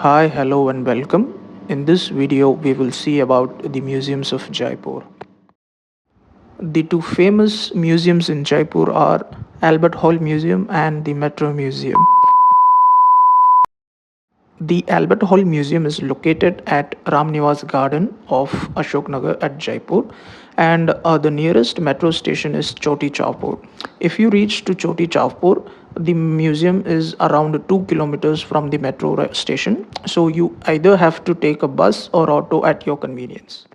Hi, hello, and welcome. In this video, we will see about the museums of Jaipur. The two famous museums in Jaipur are Albert Hall Museum and the Metro Museum. The Albert Hall Museum is located at Ramnivas Garden of Ashoknagar at Jaipur, and the nearest metro station is Choti Chaupar. If you reach to Choti Chaupar, the museum is around 2 kilometers from the metro station, so you either have to take a bus or auto at your convenience.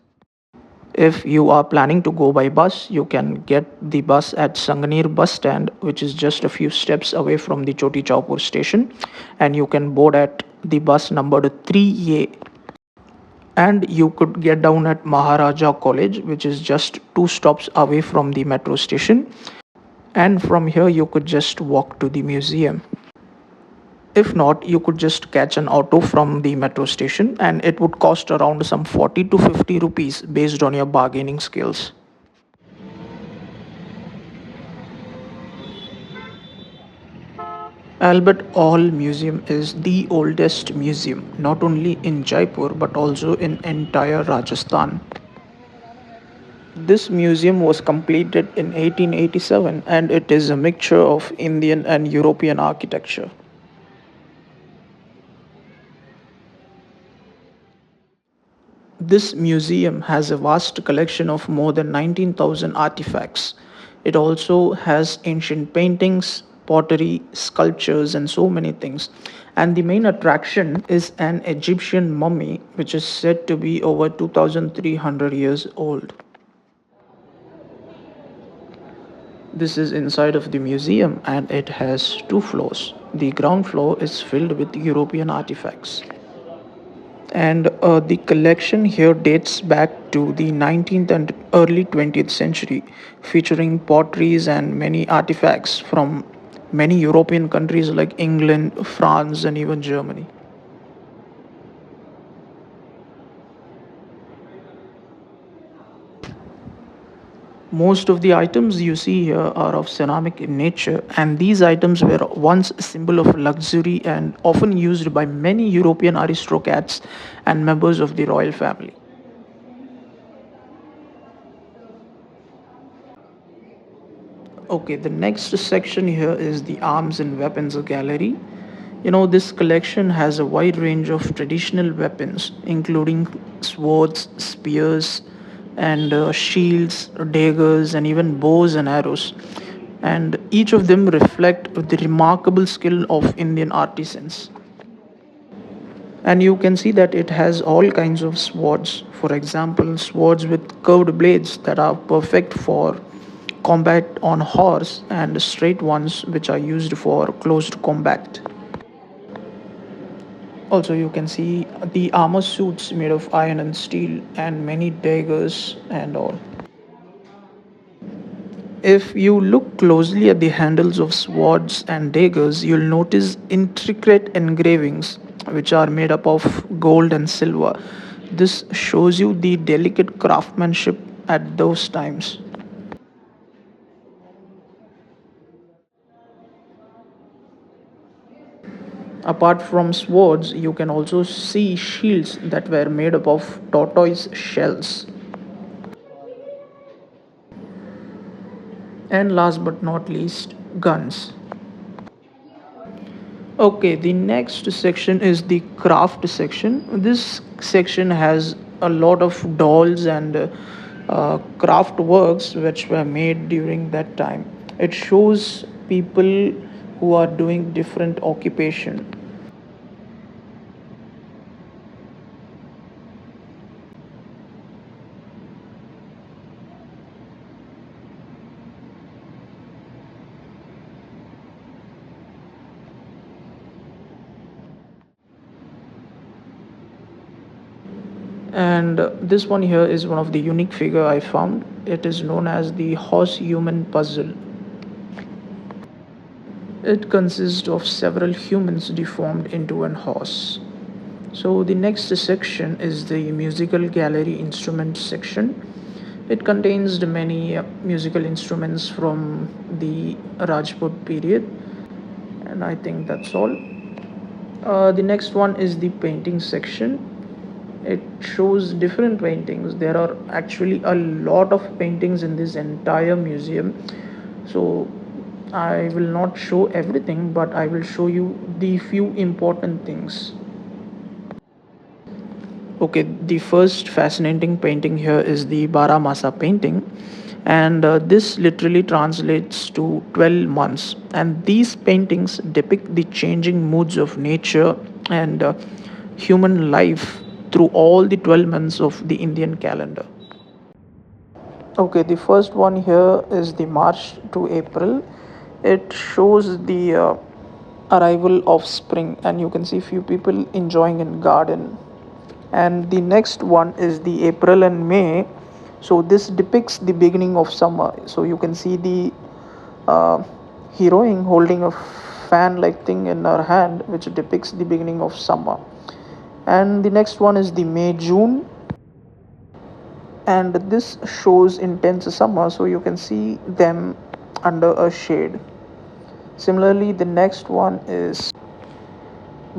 If you are planning to go by bus, you can get the bus at Sanganir bus stand, which is just a few steps away from the Choti Chaupur station, and you can board at the bus numbered 3A. And you could get down at Maharaja College, which is just two stops away from the metro station. And from here, you could just walk to the museum. If not, you could just catch an auto from the metro station and it would cost around some 40 to 50 rupees based on your bargaining skills. Albert Hall Museum is the oldest museum, not only in Jaipur but also in entire Rajasthan. This museum was completed in 1887 and it is a mixture of Indian and European architecture. This museum has a vast collection of more than 19,000 artifacts. It also has ancient paintings, pottery, sculptures, and so many things. And the main attraction is an Egyptian mummy, which is said to be over 2,300 years old. This is inside of the museum and it has two floors. The ground floor is filled with European artifacts. And the collection here dates back to the 19th and early 20th century, featuring potteries and many artifacts from many European countries like England, France, and even Germany. Most of the items you see here are of ceramic in nature, and these items were once a symbol of luxury and often used by many European aristocrats and members of the royal family. Okay, the next section here is the arms and weapons gallery. This collection has a wide range of traditional weapons, including swords, spears, and shields, daggers, and even bows and arrows. And each of them reflect the remarkable skill of Indian artisans. And you can see that it has all kinds of swords. For example, swords with curved blades that are perfect for combat on horse, and straight ones which are used for closed combat. Also, you can see the armor suits made of iron and steel and many daggers and all. If you look closely at the handles of swords and daggers, you'll notice intricate engravings which are made up of gold and silver. This shows you the delicate craftsmanship at those times. Apart from swords, you can also see shields that were made up of tortoise shells. And last but not least, guns. Okay, the next section is the craft section. This section has a lot of dolls and craft works which were made during that time. It shows people who are doing different occupation. And this one here is one of the unique figure I found. It is known as the horse human puzzle. It consists of several humans deformed into an horse. So the next section is the musical gallery instrument section. It contains the many musical instruments from the Rajput period, and I think that's all. The next one is the painting section. It shows different paintings. There are actually a lot of paintings in this entire museum. So I will not show everything, but I will show you the few important things. Okay, the first fascinating painting here is the Baramasa painting, and this literally translates to 12 months. And these paintings depict the changing moods of nature and human life through all the 12 months of the Indian calendar. Okay, the first one here is the March to April. It shows the arrival of spring, and you can see few people enjoying in garden. And the next one is the April and May. So this depicts the beginning of summer. So you can see the uh, heroine holding a fan-like thing in her hand, which depicts the beginning of summer. And the next one is the May June, and this shows intense summer, so you can see them under a shade. Similarly, the next one is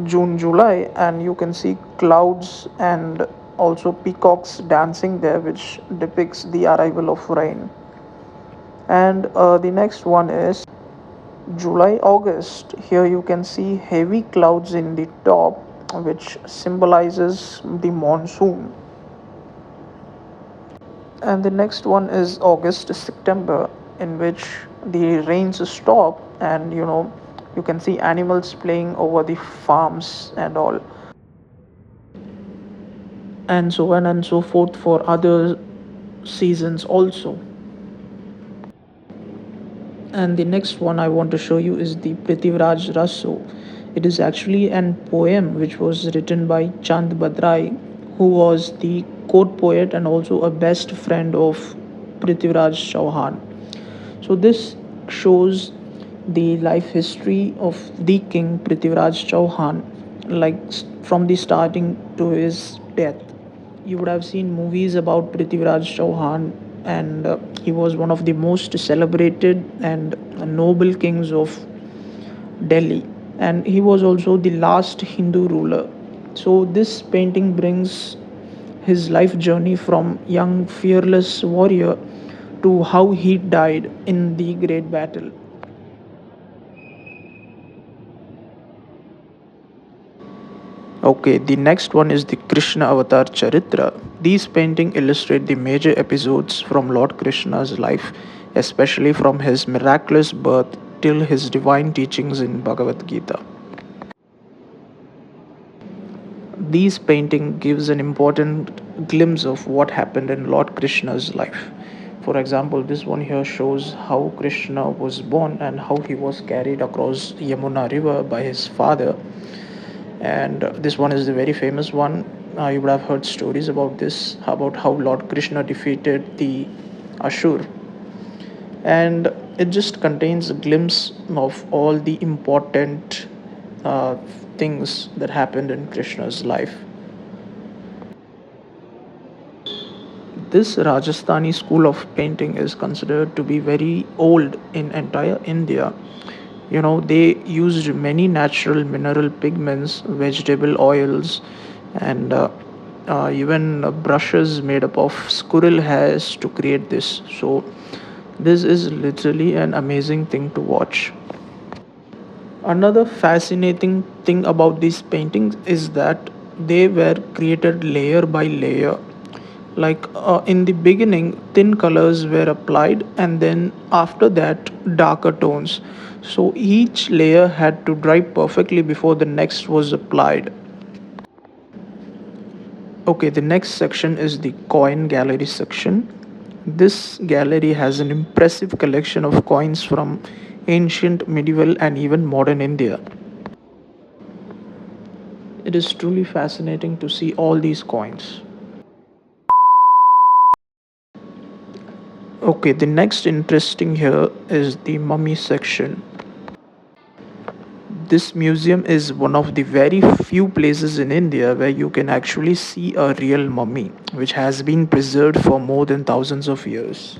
June July, and you can see clouds and also peacocks dancing there, which depicts the arrival of rain. And the next one is July August. Here you can see heavy clouds in the top, which symbolizes the monsoon. And the next one is August to September, in which the rains stop, and you can see animals playing over the farms and all, and so on and so forth for other seasons also. And the next one I want to show you is the Prithviraj Raso. It is actually an poem which was written by Chand Badrai, who was the court poet and also a best friend of Prithviraj Chauhan. So this shows the life history of the king Prithviraj Chauhan, like from the starting to his death. You would have seen movies about Prithviraj Chauhan, and he was one of the most celebrated and noble kings of Delhi, and he was also the last Hindu ruler. So this painting brings his life journey from young fearless warrior to how he died in the great battle. Okay, the next one is the Krishna Avatar Charitra. These paintings illustrate the major episodes from Lord Krishna's life, especially from his miraculous birth till his divine teachings in Bhagavad Gita. These painting gives an important glimpse of what happened in Lord Krishna's life. For example, this one here shows how Krishna was born and how he was carried across Yamuna river by his father. And this one is the very famous one. You would have heard stories about this, about how Lord Krishna defeated the Ashur, and it just contains a glimpse of all the important things that happened in Krishna's life. This Rajasthani school of painting is considered to be very old in entire India. They used many natural mineral pigments, vegetable oils, and even brushes made up of squirrel hairs to create this. So this is literally an amazing thing to watch. Another fascinating thing about these paintings is that they were created layer by layer. Like in the beginning, thin colors were applied, and then after that, darker tones. So each layer had to dry perfectly before the next was applied. Okay, the next section is the coin gallery section. This gallery has an impressive collection of coins from ancient, medieval, and even modern India. It is truly fascinating to see all these coins. Okay, the next interesting here is the mummy section. This museum is one of the very few places in India where you can actually see a real mummy, which has been preserved for more than thousands of years.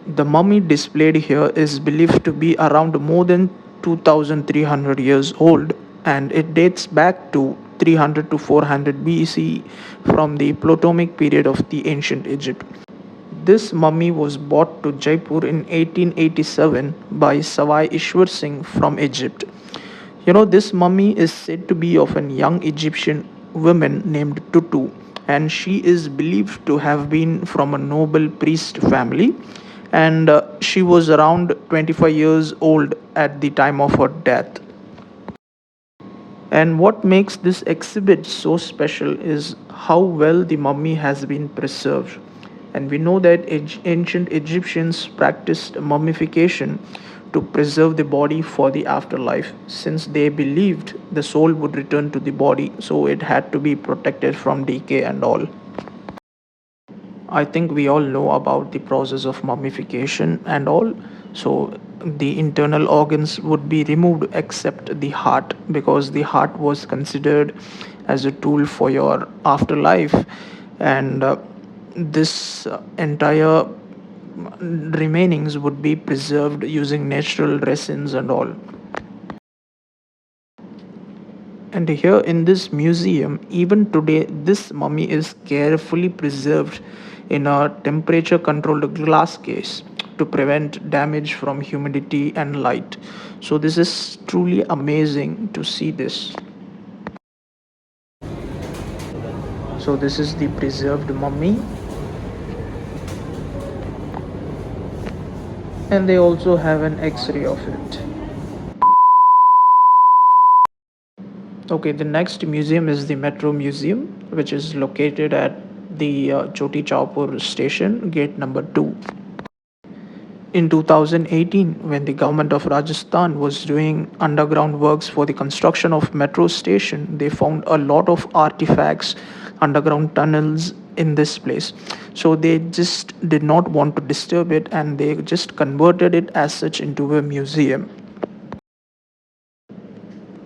The mummy displayed here is believed to be around more than 2300 years old. and it dates back to 300 to 400 BC from the Ptolemaic period of the ancient Egypt. This mummy was brought to Jaipur in 1887 by Savai Ishwar Singh from Egypt. This mummy is said to be of a young Egyptian woman named Tutu, and she is believed to have been from a noble priest family, and she was around 25 years old at the time of her death. And what makes this exhibit so special is how well the mummy has been preserved. And we know that ancient Egyptians practiced mummification to preserve the body for the afterlife, since they believed the soul would return to the body, so it had to be protected from decay and all. I think we all know about the process of mummification and all. So the internal organs would be removed except the heart, because the heart was considered as a tool for your afterlife, and this entire remainings would be preserved using natural resins and all. And here in this museum, even today, this mummy is carefully preserved in a temperature controlled glass case to prevent damage from humidity and light. So, this is truly amazing to see this. So, this is the preserved mummy, and they also have an x ray of it. Okay, the next museum is the Metro Museum, which is located at the Choti Chaupar station, gate number 2. In 2018, when the government of Rajasthan was doing underground works for the construction of metro station, they found a lot of artifacts, underground tunnels in this place. So they just did not want to disturb it, and they just converted it as such into a museum.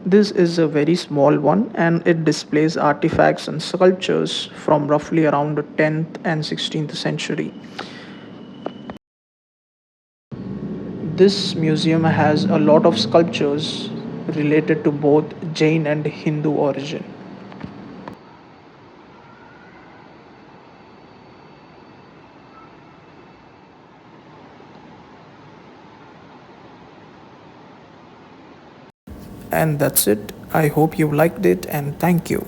This is a very small one, and it displays artifacts and sculptures from roughly around the 10th and 16th century. This museum has a lot of sculptures related to both Jain and Hindu origin. And that's it. I hope you liked it, and thank you.